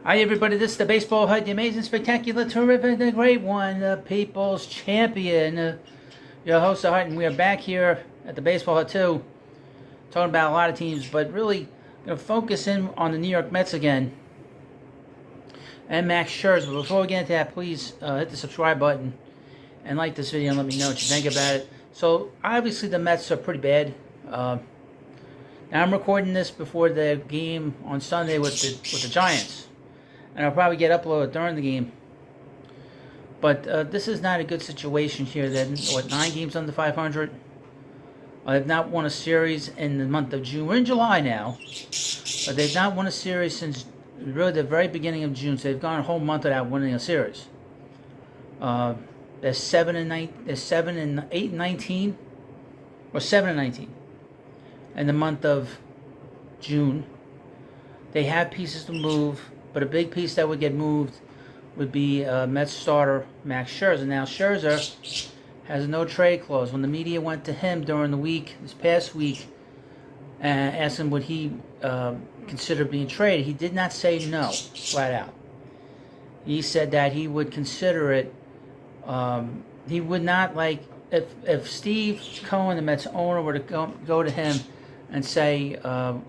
Hi, everybody. This is the Baseball Hut, the amazing, spectacular, terrific, the great one, the people's champion, your host, the Hut, and we are back here at the Baseball Hut, too, talking about a lot of teams, but really going to focus in on the New York Mets again and Max Scherzer. But before we get into that, please hit the subscribe button and like this video and let me know what you think about it. So, obviously, the Mets are pretty bad. Now, I'm recording this before the game on Sunday with the Giants. And I'll probably get uploaded during the game. But this is not a good situation here. They're, 9 games under 500? They've not won a series in the month of June. We're in July now. But they've not won a series since really the very beginning of June. So they've gone a whole month without winning a series. They're 7 and 8 and 19. Or 7 and 19. In the month of June. They have pieces to move. But a big piece that would get moved would be Mets starter Max Scherzer. Now, Scherzer has no trade clause. When the media went to him during the week, this past week, and asked him would he consider being traded, he did not say no, flat out. He said that he would consider it. He would not, like, if Steve Cohen, the Mets owner, were to go to him and say,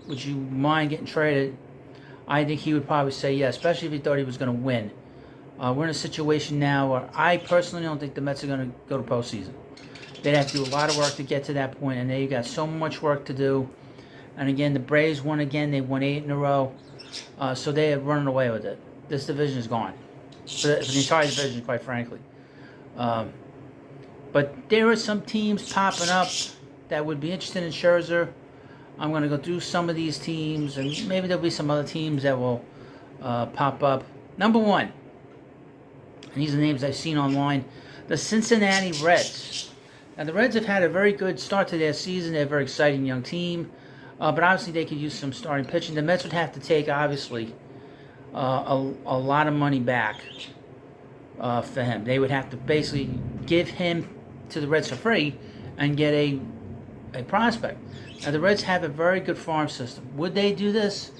would you mind getting traded? I think he would probably say yes, especially if he thought he was going to win. We're in a situation now where I personally don't think the Mets are going to go to postseason. They'd have to do a lot of work to get to that point, and they've got so much work to do. And again, the Braves won again. They won 8 in a row. So they are running away with it. This division is gone. For the entire division, quite frankly. But there are some teams popping up that would be interested in Scherzer. I'm going to go through some of these teams, and maybe there'll be some other teams that will pop up. Number 1, and these are the names I've seen online, the Cincinnati Reds. Now, the Reds have had a very good start to their season. They're a very exciting young team, but obviously they could use some starting pitching. The Mets would have to take, obviously, a lot of money back for him. They would have to basically give him to the Reds for free and get a prospect. Now, the Reds have a very good farm system. Would they do this?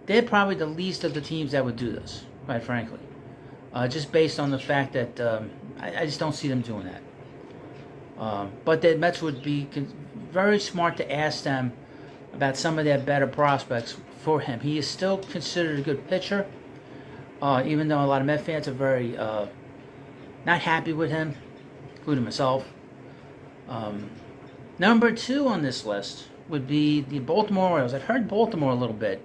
They're probably the least of the teams that would do this, quite frankly. Just based on the fact that I just don't see them doing that. But the Mets would be very smart to ask them about some of their better prospects for him. He is still considered a good pitcher, even though a lot of Met fans are very not happy with him, including myself. Number 2 on this list would be the Baltimore Orioles. I've heard Baltimore a little bit.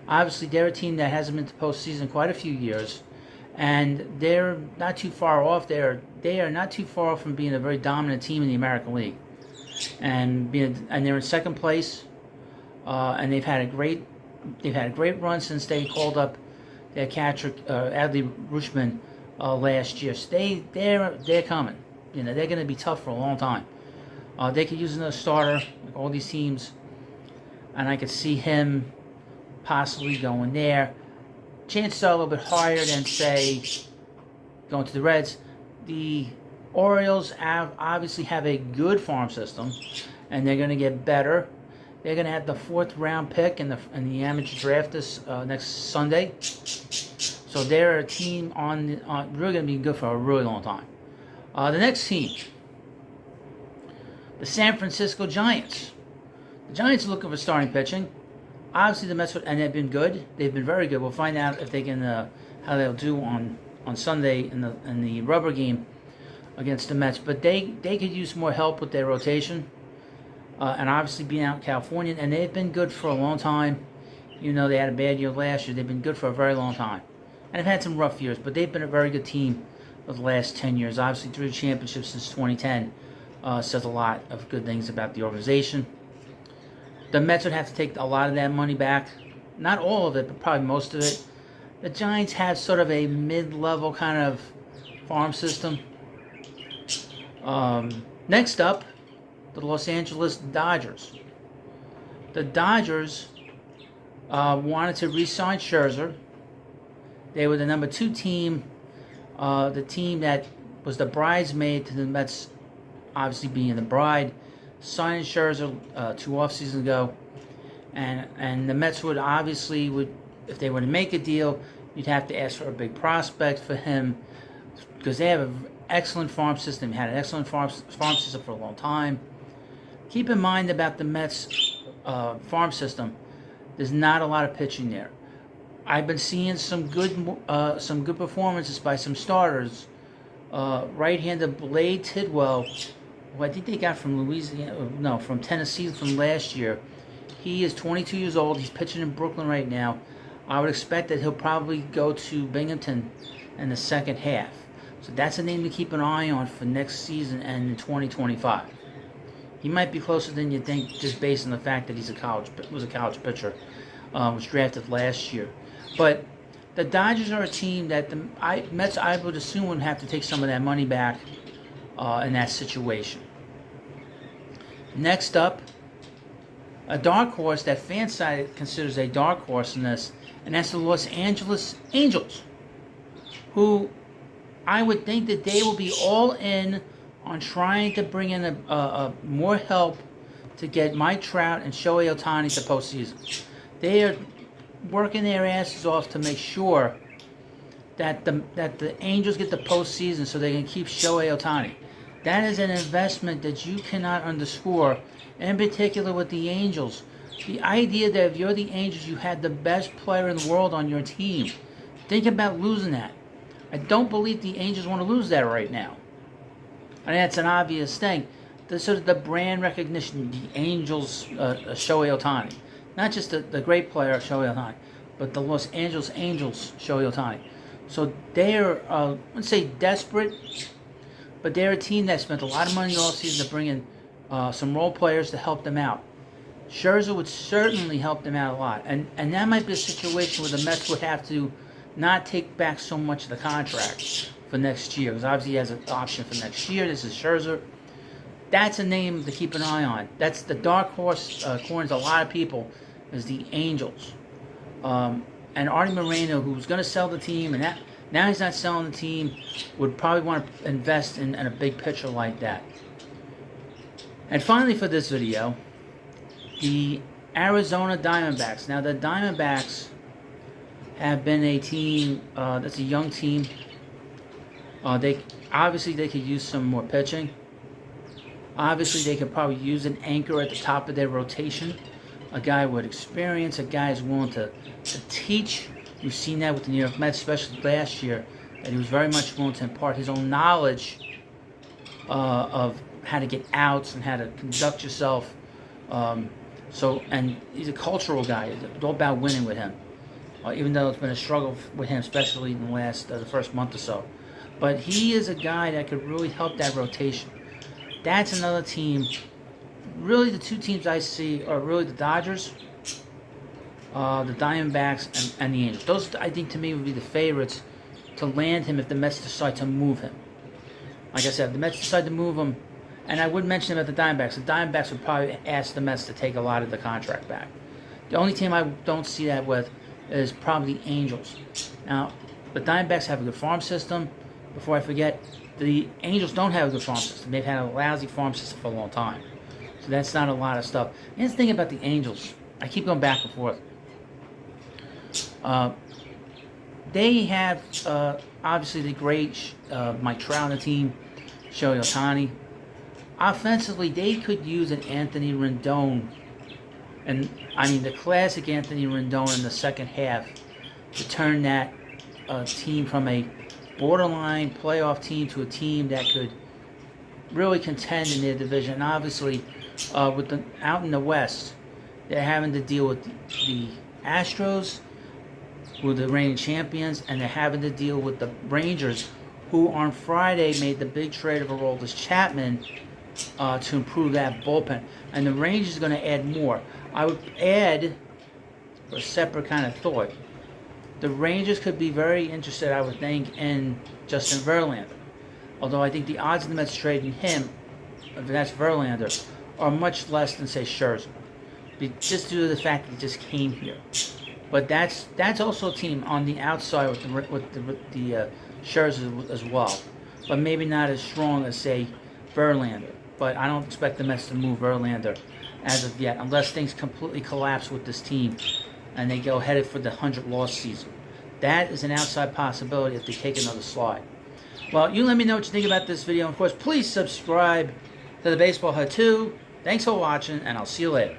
Obviously, they're a team that hasn't been to postseason quite a few years, and they're not too far off. They are not too far off from being a very dominant team in the American League, and they're in second place. And they've had a great run since they called up their catcher Adley Rutschman last year. So they're coming. You know, they're going to be tough for a long time. They could use another starter, like all these teams, and I could see him possibly going there. Chances are a little bit higher than, say, going to the Reds. The Orioles obviously have a good farm system, and they're going to get better. They're going to have the 4th round pick in the amateur draft this next Sunday. So they're a team really going to be good for a really long time. The next team, the San Francisco Giants. The Giants are looking for starting pitching. Obviously, the Mets, and they've been good. They've been very good. We'll find out if they can, how they'll do on Sunday in the rubber game against the Mets. But they could use more help with their rotation, and obviously being out in California. And they've been good for a long time. You know, they had a bad year last year. They've been good for a very long time, and have had some rough years. But they've been a very good team for the last 10 years. Obviously, 3 championships since 2010. Says a lot of good things about the organization. The Mets would have to take a lot of that money back. Not all of it, but probably most of it. The Giants have sort of a mid-level kind of farm system. Next up, the Los Angeles Dodgers. The Dodgers wanted to re-sign Scherzer. They were the number 2 team, the team that was the bridesmaid to the Mets, obviously being the bride, signing Scherzer 2 off seasons ago, and the Mets would if they were to make a deal, you'd have to ask for a big prospect for him because they have an excellent farm system. Had an excellent farm system for a long time. Keep in mind about the Mets farm system. There's not a lot of pitching there. I've been seeing some good performances by some starters. Right-hander Blade Tidwell, who I think they got from from Tennessee from last year. He is 22 years old. He's pitching in Brooklyn right now. I would expect that he'll probably go to Binghamton in the second half. So that's a name to keep an eye on for next season and in 2025. He might be closer than you think just based on the fact that he was a college pitcher, was drafted last year. But the Dodgers are a team that the Mets, I would assume, would have to take some of that money back in that situation. Next up, a dark horse that FanSided considers a dark horse in this, and that's the Los Angeles Angels, who I would think that they will be all in on trying to bring in a more help to get Mike Trout and Shohei Ohtani to postseason. They are working their asses off to make sure that the Angels get the postseason so they can keep Shohei Ohtani. That is an investment that you cannot underscore, in particular with the Angels. The idea that if you're the Angels, you had the best player in the world on your team. Think about losing that. I don't believe the Angels want to lose that right now. I mean, that's an obvious thing. Sort of the brand recognition, the Angels, Shohei Ohtani. Not just the great player, Shohei Ohtani, but the Los Angeles Angels, Shohei Ohtani. So they're, let's say, desperate, but they're a team that spent a lot of money in the offseason to bring in some role players to help them out. Scherzer would certainly help them out a lot. And that might be a situation where the Mets would have to not take back so much of the contract for next year, because obviously he has an option for next year. This is Scherzer. That's a name to keep an eye on. That's the dark horse, according to a lot of people, is the Angels. And Artie Moreno, who's going to sell the team, and now he's not selling the team, would probably want to invest in a big pitcher like that. And finally for this video, the Arizona Diamondbacks. Now the Diamondbacks have been a team that's a young team. They could use some more pitching. Obviously, they could probably use an anchor at the top of their rotation. A guy with experience, a guy who's willing to teach. We've seen that with the New York Mets, especially last year, that he was very much willing to impart his own knowledge of how to get outs and how to conduct yourself. And he's a cultural guy. It's all about winning with him. Even though it's been a struggle with him, especially in the first month or so. But he is a guy that could really help that rotation. That's another team. Really, the two teams I see are really the Dodgers, the Diamondbacks, and the Angels. Those, I think, to me, would be the favorites to land him if the Mets decide to move him. Like I said, if the Mets decide to move him, and I would mention about the Diamondbacks. The Diamondbacks would probably ask the Mets to take a lot of the contract back. The only team I don't see that with is probably the Angels. Now, the Diamondbacks have a good farm system. Before I forget, the Angels don't have a good farm system. They've had a lousy farm system for a long time. So that's not a lot of stuff. And here's the thing about the Angels. I keep going back and forth. They have, obviously, the great Mike Trout on the team, Shohei Ohtani. Offensively, they could use an Anthony Rendon. And, I mean, the classic Anthony Rendon in the second half to turn that team from a borderline playoff team to a team that could really contend in their division. And obviously, out in the West, they're having to deal with the Astros, who are the reigning champions, and they're having to deal with the Rangers, who on Friday made the big trade of Aroldis Chapman to improve that bullpen. And the Rangers are going to add more. I would add, for a separate kind of thought, the Rangers could be very interested, I would think, in Justin Verlander. Although I think the odds of the Mets trading him, if that's Verlander, are much less than, say, Scherzer. Just due to the fact that he just came here. But that's also a team on the outside with the Scherzer as well. But maybe not as strong as, say, Verlander. But I don't expect the Mets to move Verlander as of yet, unless things completely collapse with this team. and they go headed for the 100-loss season. That is an outside possibility if they take another slide. Well, you let me know what you think about this video. Of course, please subscribe to the Baseball Hut 2. Thanks for watching, and I'll see you later.